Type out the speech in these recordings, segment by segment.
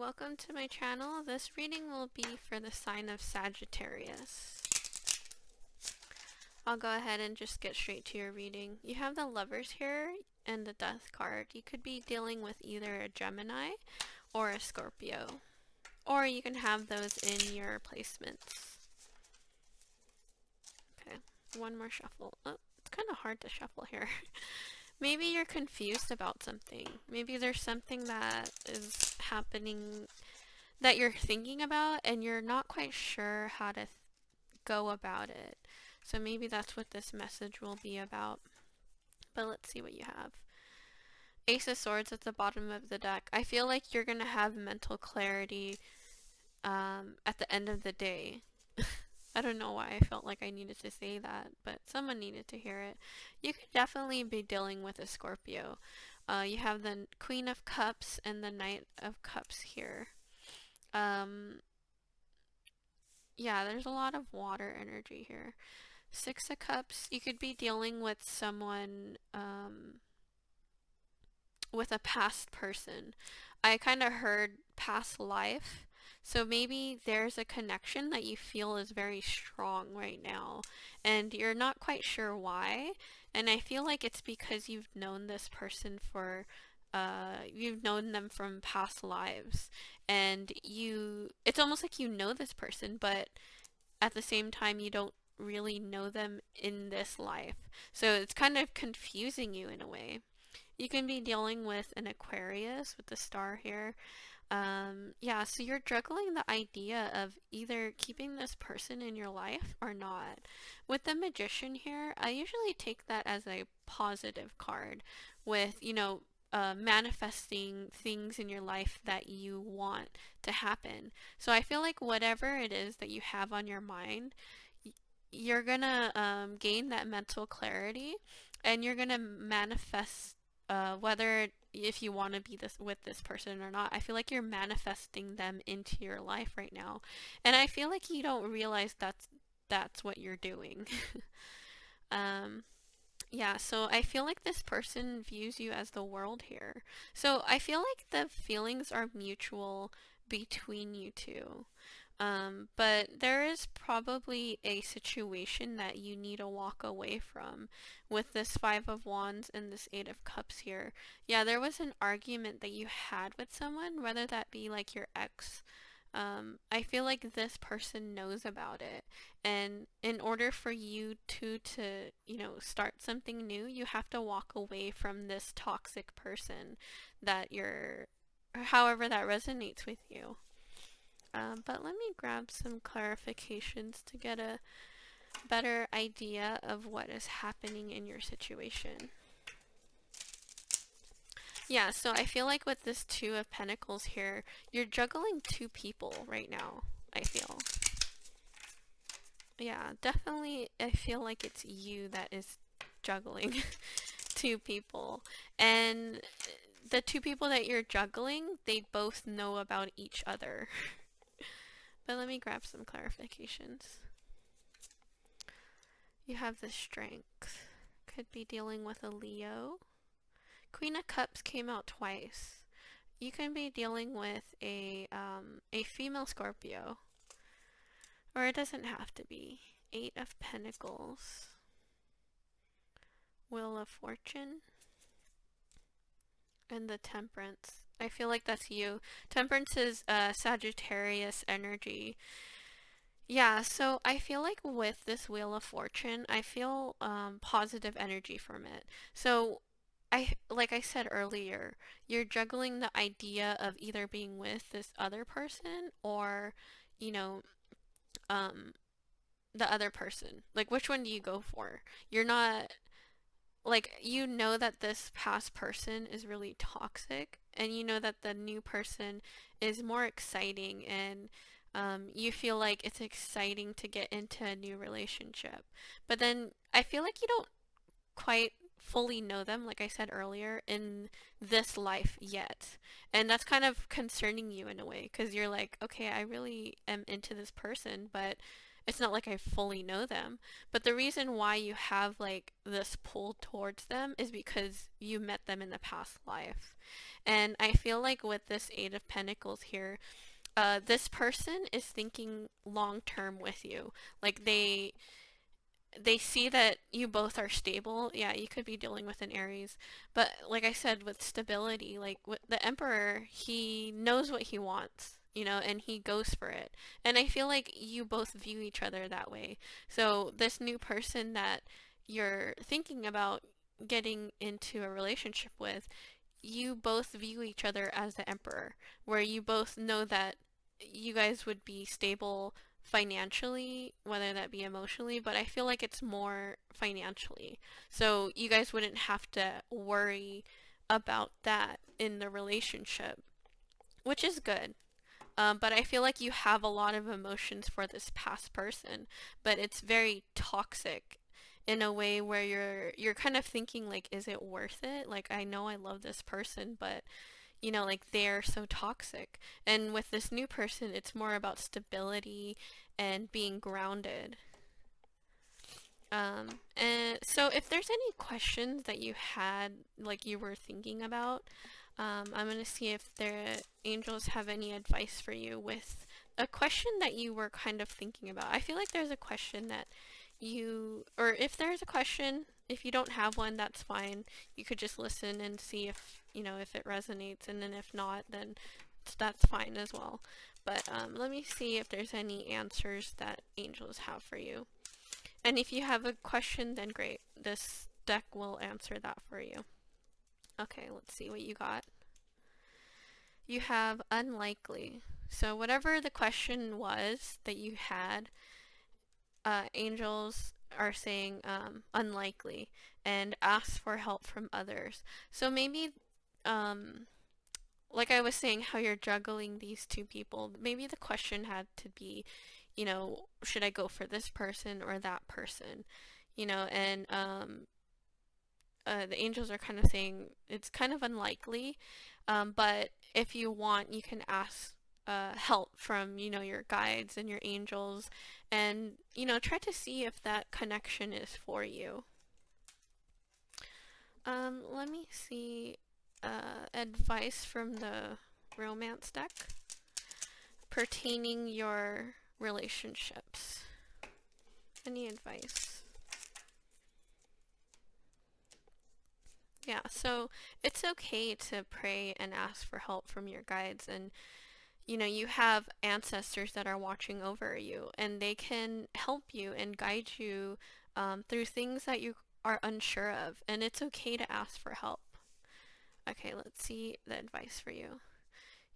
welcome to my channel. This reading will be for the sign of Sagittarius. I'll go ahead and just get straight to your reading. You have the Lovers here and the Death card. You could be dealing with either a Gemini or a Scorpio, or you can have those in your placements. Okay, one more shuffle. Oh, it's kind of hard to shuffle here. Maybe you're confused about something. Maybe there's something that is happening that you're thinking about and you're not quite sure how to go about it. So maybe that's what this message will be about. But let's see what you have. Ace of Swords at the bottom of the deck. I feel like you're going to have mental clarity at the end of the day. I don't know why I felt like I needed to say that, but someone needed to hear it. You could definitely be dealing with a Scorpio. You have the Queen of Cups and the Knight of Cups here. Yeah, there's a lot of water energy here. Six of Cups, you could be dealing with someone, with a past person. I kind of heard past life. So maybe there's a connection that you feel is very strong right now, and you're not quite sure why. And I feel like it's because you've known this person for, you've known them from past lives, and it's almost like you know this person, but at the same time you don't really know them in this life. So it's kind of confusing you in a way. You can be dealing with an Aquarius with the star here. Yeah, so you're juggling the idea of either keeping this person in your life or not. With the Magician here, I usually take that as a positive card with, manifesting things in your life that you want to happen. So I feel like whatever it is that you have on your mind, you're gonna gain that mental clarity, and you're gonna manifest whether if you want to be with this person or not. I feel like you're manifesting them into your life right now, and I feel like you don't realize that's what you're doing. Yeah, so I feel like this person views you as the world here. So I feel like the feelings are mutual between you two. But there is probably a situation that you need to walk away from with this Five of Wands and this Eight of Cups here. Yeah, there was an argument that you had with someone, whether that be like your ex. I feel like this person knows about it, and in order for you to start something new, you have to walk away from this toxic person that however that resonates with you. But let me grab some clarifications to get a better idea of what is happening in your situation. Yeah, so I feel like with this Two of Pentacles here, you're juggling two people right now, I feel. Yeah, definitely I feel like it's you that is juggling two people. And the two people that you're juggling, they both know about each other. But let me grab some clarifications. You have the Strength. Could be dealing with a Leo. Queen of Cups came out twice. You can be dealing with a female Scorpio. Or it doesn't have to be. Eight of Pentacles. Wheel of Fortune. And the Temperance. I feel like that's you. Temperance is Sagittarius energy. Yeah, so I feel like with this Wheel of Fortune, I feel positive energy from it. So like I said earlier, you're juggling the idea of either being with this other person or, the other person. Like, which one do you go for? You're not, like, you know that this past person is really toxic, and you know that the new person is more exciting, and you feel like it's exciting to get into a new relationship. But then I feel like you don't quite fully know them, like I said earlier, in this life yet. And that's kind of concerning you in a way, because you're like, okay, I really am into this person, but it's not like I fully know them, but the reason why you have like this pull towards them is because you met them in the past life. And I feel like with this Eight of Pentacles here, this person is thinking long term with you. Like they see that you both are stable. Yeah, you could be dealing with an Aries, but like I said, with stability, like with the Emperor, he knows what he wants, and he goes for it. And I feel like you both view each other that way. So this new person that you're thinking about getting into a relationship with, you both view each other as the Emperor, where you both know that you guys would be stable financially, whether that be emotionally, but I feel like it's more financially. So you guys wouldn't have to worry about that in the relationship, which is good. But I feel like you have a lot of emotions for this past person, but it's very toxic in a way where you're kind of thinking like, is it worth it? Like, I know I love this person, but like they're so toxic. And with this new person, it's more about stability and being grounded. And so if there's any questions that you had, like you were thinking about, I'm going to see if the angels have any advice for you with a question that you were kind of thinking about. I feel like there's a question that or if there's a question, if you don't have one, that's fine. You could just listen and see if it resonates, and then if not, then that's fine as well. But let me see if there's any answers that angels have for you. And if you have a question, then great. This deck will answer that for you. Okay, let's see what you got. You have unlikely. So whatever the question was that you had, angels are saying unlikely and ask for help from others. So maybe, like I was saying, how you're juggling these two people, maybe the question had to be, should I go for this person or that person? And the angels are kind of saying it's kind of unlikely, but if you want, you can ask help from your guides and your angels, and try to see if that connection is for you. Let me see advice from the romance deck pertaining your relationships. Any advice? Yeah, so it's okay to pray and ask for help from your guides, and you have ancestors that are watching over you, and they can help you and guide you through things that you are unsure of, and it's okay to ask for help. Okay, let's see the advice for you.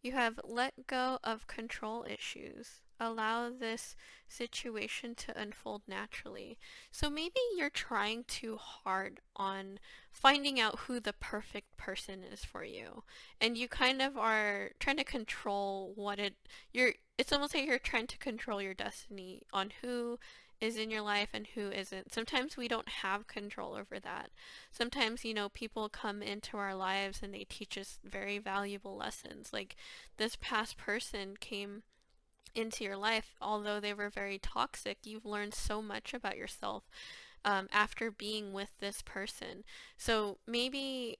You have let go of control issues. Allow this situation to unfold naturally. So maybe you're trying too hard on finding out who the perfect person is for you. And you kind of are trying to control it's almost like you're trying to control your destiny on who is in your life and who isn't. Sometimes we don't have control over that. Sometimes, people come into our lives and they teach us very valuable lessons. Like this past person came into your life, although they were very toxic, you've learned so much about yourself after being with this person. So maybe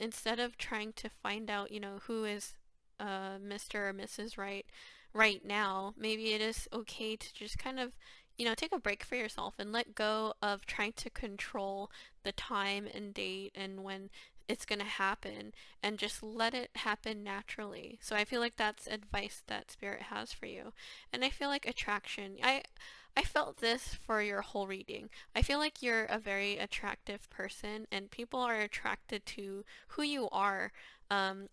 instead of trying to find out, who is Mr. or Mrs. Right now, maybe it is okay to just kind of take a break for yourself and let go of trying to control the time and date and when it's going to happen, and just let it happen naturally. So I feel like that's advice that spirit has for you. And I feel like attraction, I felt this for your whole reading. I feel like you're a very attractive person, and people are attracted to who you are,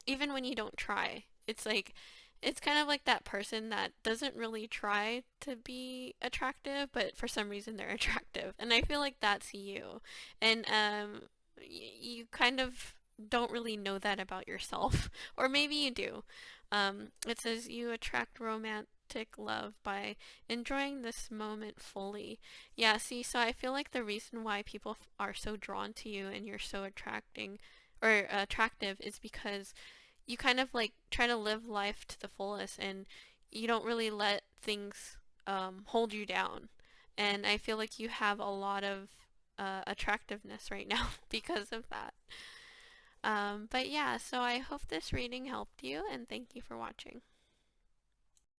even when you don't try. It's kind of like that person that doesn't really try to be attractive, but for some reason they're attractive. And I feel like that's you. And you kind of don't really know that about yourself. Or maybe you do. It says you attract romantic love by enjoying this moment fully. Yeah, see, so I feel like the reason why people are so drawn to you and you're so attractive is because you kind of like try to live life to the fullest, and you don't really let things hold you down. And I feel like you have a lot of attractiveness right now because of that. But yeah, so I hope this reading helped you, and thank you for watching.